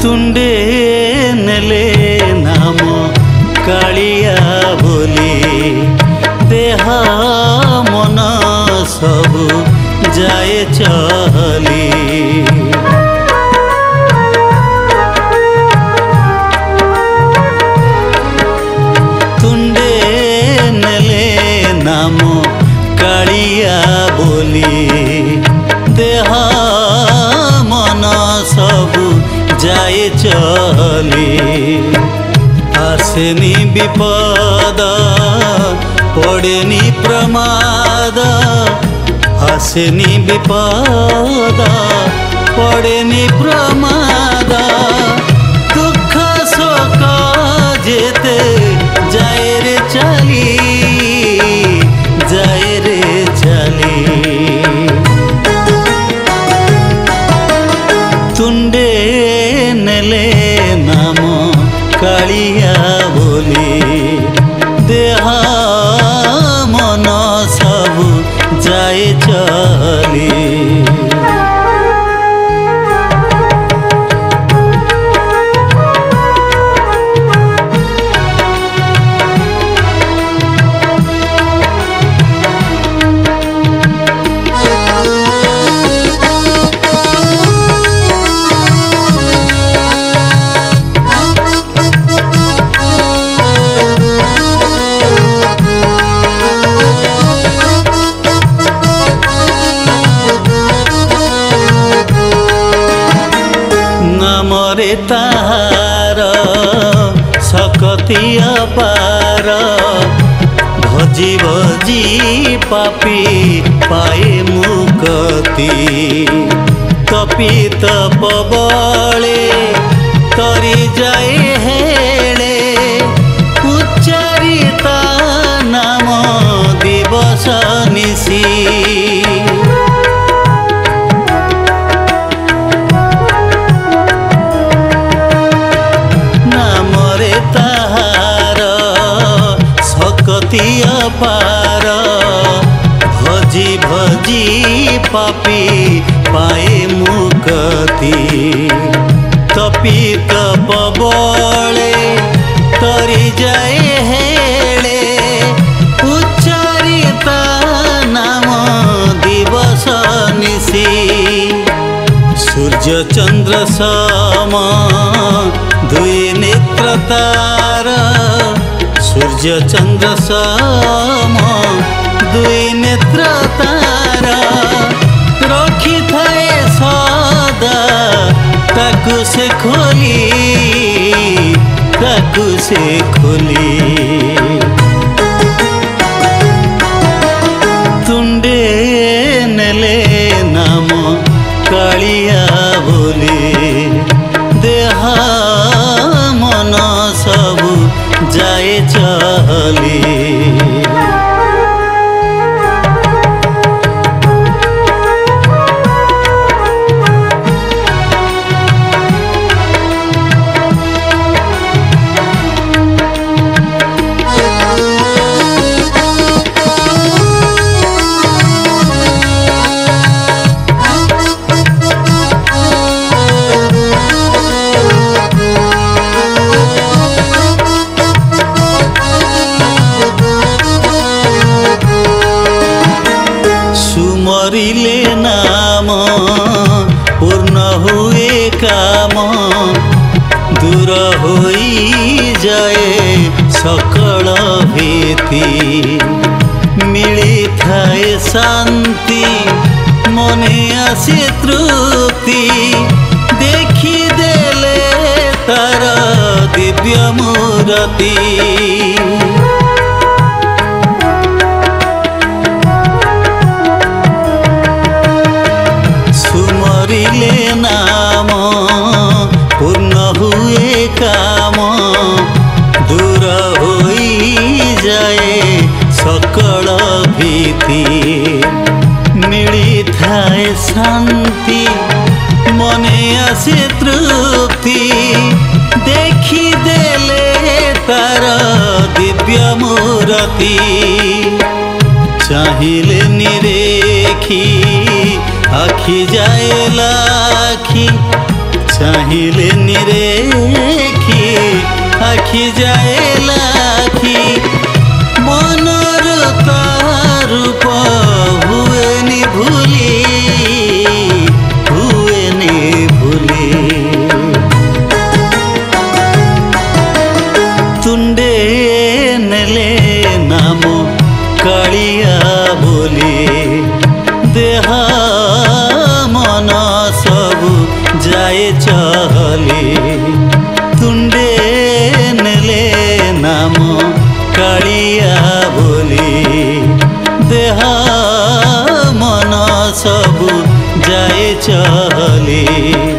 तुंडे नेले नाम कालिया बोली देह मन सब जाए चली। तुंडे नेले नाम कालिया बोली देह मन सब जाए चली। आसेनी विपद पड़ेनी प्रमाद आसेनी विपद पड़ेनी प्रमाद दुख शोक जेते जाए रे चली जाए रे चली। तुंडे नेले नाम कालिया बोली देह मन सब जाए चली। नामरे ताहार सकती अपार भजी भजी पापी पाए मुक्ति। तपित पबले तरी जाए हेले उच्चारिता नाम दिवस निशी। अपार भजी भजी पापी पाए मुक्ति। तपित पबले तरी जाए हेले उच्चारिता नाम दिवस निशी। सूर्य चंद्र सम दुई नेत्र तार सूर्य चंद्र सम दुई नेत्र तार रखी थाए सदा ताकू से खोली। तुंडे नेले नाम कालिया बोली देह मन सब जाए चली। सुमरिले नाम पूर्ण हुए काम दूर होई जाए सकल भीति। मिली थाए शांति मने आसे तृप्ति देखी देले तार दिव्य मूर्ति। से तृप्ति देखी देले तार दिव्य मूरति चाहिले निरेखी आखि जाए लाखी चाहिले निरेखी आखि जाए लाखी मनर रूप हुएनी भूली तुंडे नेले नाम कालिया बोली देहा मन सबु जाए चली तुंडे नेले नाम कालिया बोली देहा मन सबु जाए चली।